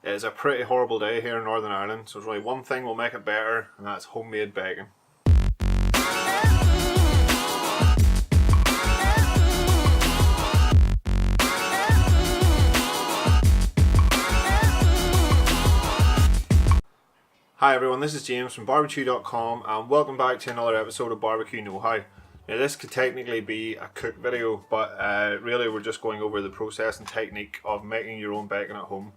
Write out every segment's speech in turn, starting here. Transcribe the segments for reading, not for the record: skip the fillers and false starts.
It's a pretty horrible day here in Northern Ireland, so there's only one thing will make it better, and that's homemade bacon. Hi everyone, this is James from Barbechoo.com and welcome back to another episode of BBQ Know. Now this could technically be a cook video, but really we're just going over the process and technique of making your own bacon at home.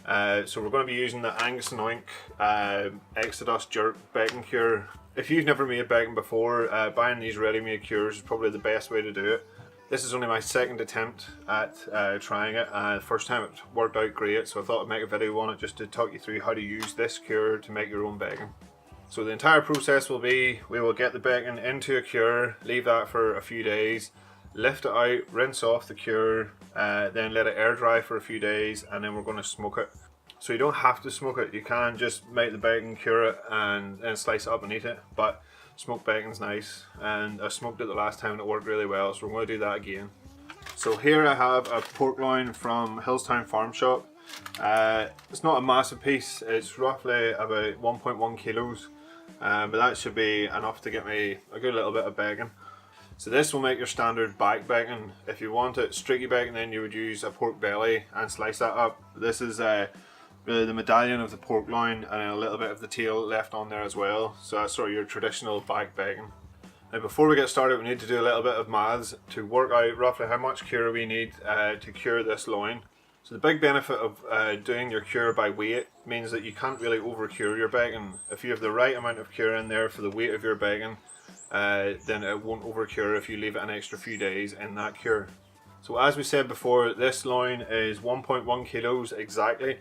So we're going to be using the Angus & Oink Exodus Jerk Bacon Cure. If you've never made bacon before, buying these ready-made cures is probably the best way to do it. This is only my second attempt at trying it. The first time it worked out great, so I thought I'd make a video on it just to talk you through how to use this cure to make your own bacon. So the entire process will be, we will get the bacon into a cure, leave that for a few days, lift it out, rinse off the cure, then let it air dry for a few days, and then we're going to smoke it. So you don't have to smoke it, you can just make the bacon, cure it, and then slice it up and eat it. But smoked bacon's nice, and I smoked it the last time and it worked really well, so we're going to do that again. So here I have a pork loin from Hillstown Farm Shop. It's not a massive piece, it's roughly about 1.1 kilos, but that should be enough to get me a good little bit of bacon. So this will make your standard back bacon. If you want it streaky bacon, then you would use a pork belly and slice that up. This is really the medallion of the pork loin, and then a little bit of the tail left on there as well. So that's sort of your traditional back bacon. Now before we get started, we need to do a little bit of maths to work out roughly how much cure we need to cure this loin. So the big benefit of doing your cure by weight means that you can't really over cure your bacon. If you have the right amount of cure in there for the weight of your bacon, then it won't over cure if you leave it an extra few days in that cure. So as we said before, this loin is 1.1 kilos exactly.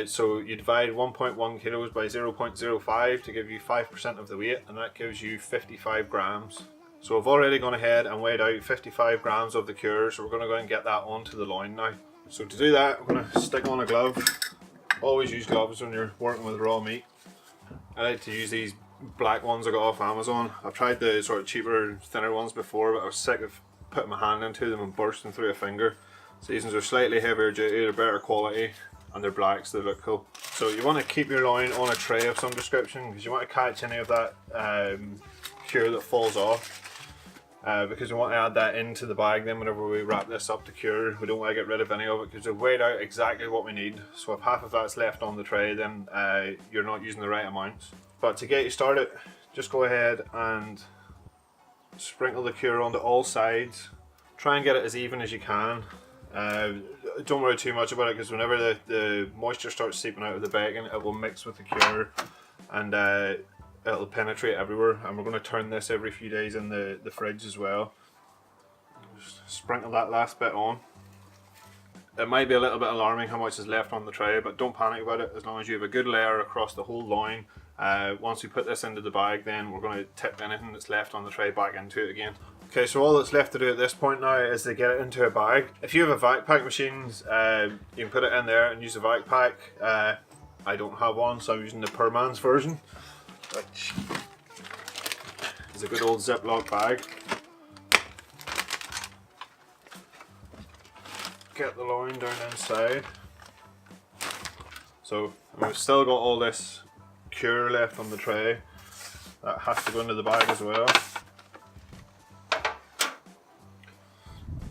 So you divide 1.1 kilos by 0.05 to give you 5% of the weight, and that gives you 55 grams. So I've already gone ahead and weighed out 55 grams of the cure, so we're going to go and get that onto the loin now. So to do that, I'm going to stick on a glove. Always use gloves when you're working with raw meat. I like to use these black ones I got off Amazon. I've tried the sort of cheaper, thinner ones before, but I was sick of putting my hand into them and bursting through a finger. So these ones are slightly heavier duty, they're better quality, and they're black, so they look cool. So you want to keep your loin on a tray of some description, because you want to catch any of that cure that falls off. Because we want to add that into the bag then whenever we wrap this up to cure. We don't want to get rid of any of it because we've weighed out exactly what we need. So if half of that's left on the tray, then you're not using the right amounts. But to get you started, just go ahead and sprinkle the cure onto all sides. Try and get it as even as you can. Don't worry too much about it, because whenever the moisture starts seeping out of the bacon, it will mix with the cure and it'll penetrate everywhere. And we're going to turn this every few days in the fridge as well. Just sprinkle that last bit on. It might be a little bit alarming how much is left on the tray, but don't panic about it as long as you have a good layer across the whole loin. Once we put this into the bag, then we're going to tip anything that's left on the tray back into it again. Okay, so all that's left to do at this point now is to get it into a bag. If you have a vac pack machines, you can put it in there and use a vac pack. I don't have one, so I'm using the Poor Man's version, which is a good old Ziploc bag. Get the loin down inside. So we've still got all this cure left on the tray. That has to go into the bag as well.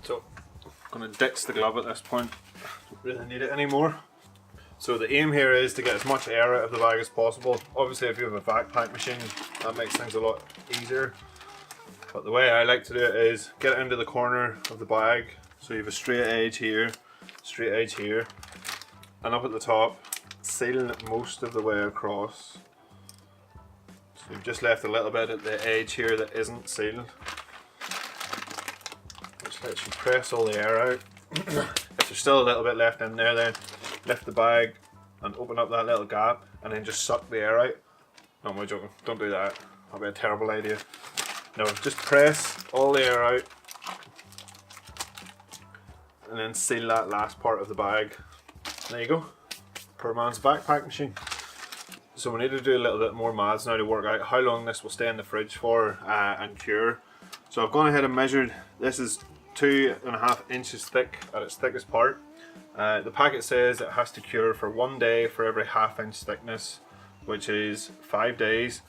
So I'm going to ditch the glove at this point. Don't really need it anymore. So the aim here is to get as much air out of the bag as possible. Obviously if you have a vac pack machine, that makes things a lot easier. But the way I like to do it is get it into the corner of the bag. So you have a straight edge here, and up at the top, sealing it most of the way across. So you've just left a little bit at the edge here that isn't sealed. Which lets you press all the air out. If there's still a little bit left in there, then lift the bag and open up that little gap and then just suck the air out. No, I'm joking, don't do that. That'll be a terrible idea. No, just press all the air out and then seal that last part of the bag. There you go. Poor Man's backpack machine. So we need to do a little bit more maths now to work out how long this will stay in the fridge for and cure. So I've gone ahead and measured, this is 2.5 inches thick at its thickest part. The packet says it has to cure for 1 day for every ½ inch thickness, which is 5 days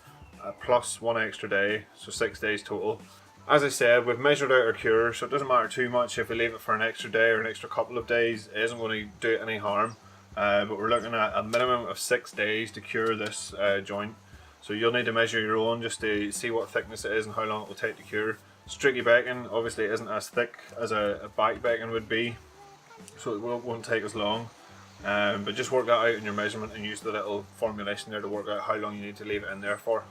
plus 1 extra day, so 6 days total. As I said, we've measured out our cure, so it doesn't matter too much if we leave it for an extra day or an extra couple of days. It isn't going to do it any harm, but we're looking at a minimum of 6 days to cure this joint. So you'll need to measure your own just to see what thickness it is and how long it will take to cure. Streaky bacon obviously isn't as thick as a back bacon would be, so it won't take as long. But just work that out in your measurement and use the little formulation there to work out how long you need to leave it in there for.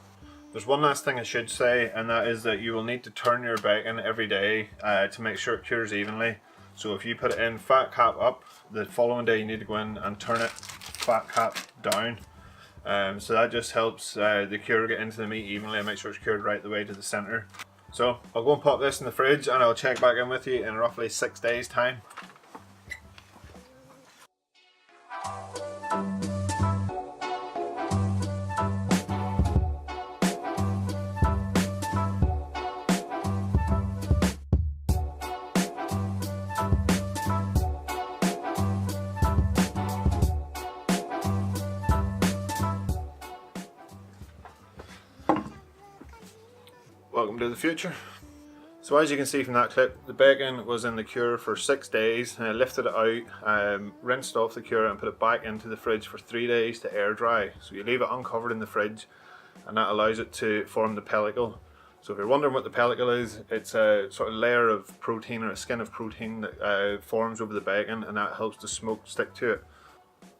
There's one last thing I should say, and that is that you will need to turn your bacon every day to make sure it cures evenly. So if you put it in fat cap up, the following day you need to go in and turn it fat cap down. So that just helps the cure get into the meat evenly and make sure it's cured right the way to the centre. So I'll go and pop this in the fridge and I'll check back in with you in roughly 6 days time. Welcome to the future. So as you can see from that clip, the bacon was in the cure for 6 days. I lifted it out, rinsed off the cure and put it back into the fridge for 3 days to air dry. So you leave it uncovered in the fridge and that allows it to form the pellicle. So if you're wondering what the pellicle is, it's a sort of layer of protein or a skin of protein that forms over the bacon, and that helps the smoke stick to it.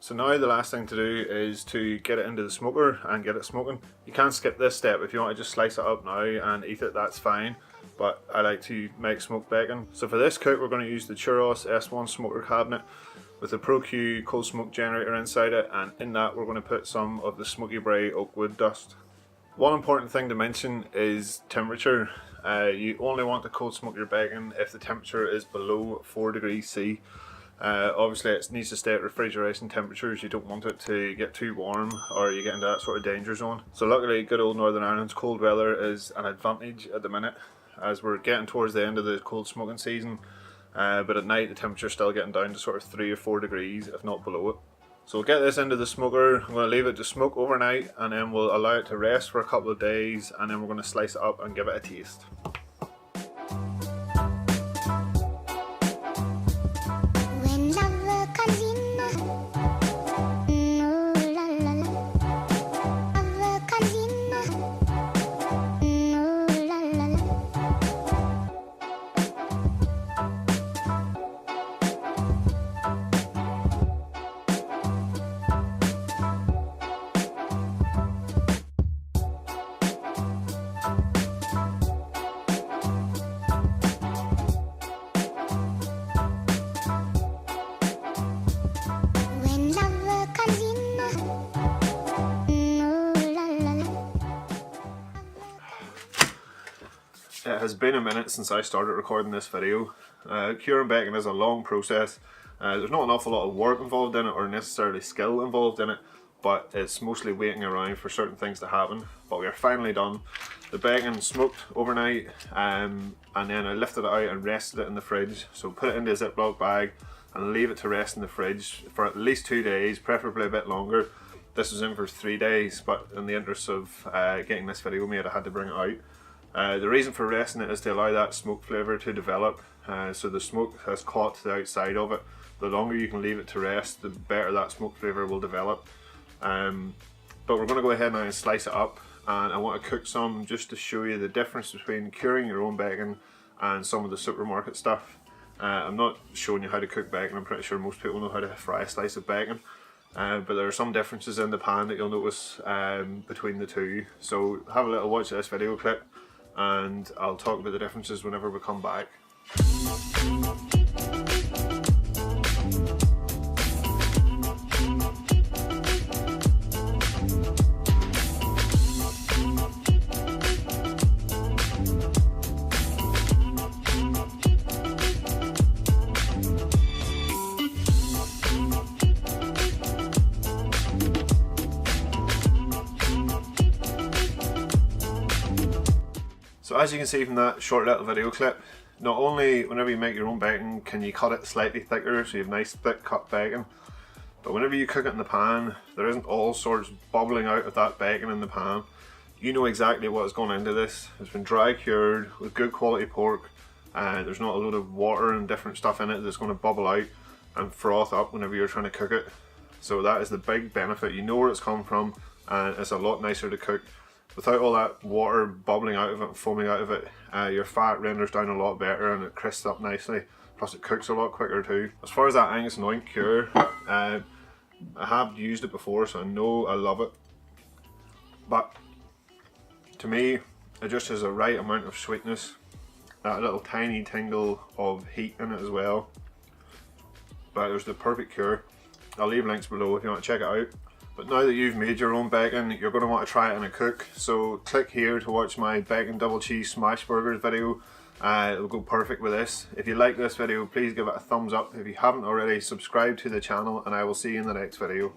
So now the last thing to do is to get it into the smoker and get it smoking. You can skip this step. If you want to just slice it up now and eat it, that's fine. But I like to make smoked bacon. So for this cook, we're going to use the Churros S1 smoker cabinet with the BBQ cold smoke generator inside it, and in that we're going to put some of the smoky bray oak wood dust. One important thing to mention is temperature. You only want to cold smoke your bacon if the temperature is below 4 degrees C. Obviously it needs to stay at refrigeration temperatures. You don't want it to get too warm or you get into that sort of danger zone. So luckily good old Northern Ireland's cold weather is an advantage at the minute as we're getting towards the end of the cold smoking season, but at night the temperature's still getting down to sort of 3 or 4 degrees if not below it. So we'll get this into the smoker. I'm going to leave it to smoke overnight and then we'll allow it to rest for a couple of days, and then we're going to slice it up and give it a taste. It has been a minute since I started recording this video. Curing bacon is a long process. There's not an awful lot of work involved in it or necessarily skill involved in it, but it's mostly waiting around for certain things to happen. But we are finally done. The bacon smoked overnight, and then I lifted it out and rested it in the fridge. So put it into a Ziploc bag and leave it to rest in the fridge for at least 2 days, preferably a bit longer. This was in for 3 days, but in the interest of getting this video made, I had to bring it out. The reason for resting it is to allow that smoke flavour to develop, so the smoke has caught the outside of it. The longer you can leave it to rest, the better that smoke flavour will develop. But we're going to go ahead now and slice it up, and I want to cook some just to show you the difference between curing your own bacon and some of the supermarket stuff. I'm not showing you how to cook bacon. I'm pretty sure most people know how to fry a slice of bacon. But there are some differences in the pan that you'll notice between the two. So have a little watch of this video clip and I'll talk about the differences whenever we come back. So as you can see from that short little video clip, Not only whenever you make your own bacon can you cut it slightly thicker so you have nice thick cut bacon, but whenever you cook it in the pan, there isn't all sorts bubbling out of that bacon in the pan. You know exactly what has gone into this. It's been dry cured with good quality pork. There's not a load of water and different stuff in it that's going to bubble out and froth up whenever you're trying to cook it. So that is the big benefit. You know where it's come from, and it's a lot nicer to cook. Without all that water bubbling out of it and foaming out of it, your fat renders down a lot better and it crisps up nicely. Plus it cooks a lot quicker too. As far as that Angus and oink cure, I have used it before, so I know I love it. But to me, it just has the right amount of sweetness, that little tiny tingle of heat in it as well. But it was the perfect cure. I'll leave links below if you want to check it out. But now that you've made your own bacon, you're going to want to try it in a cook. So click here to watch my bacon double cheese smash burgers video. It'll go perfect with this. If you like this video, please give it a thumbs up. If you haven't already, subscribe to the channel, and I will see you in the next video.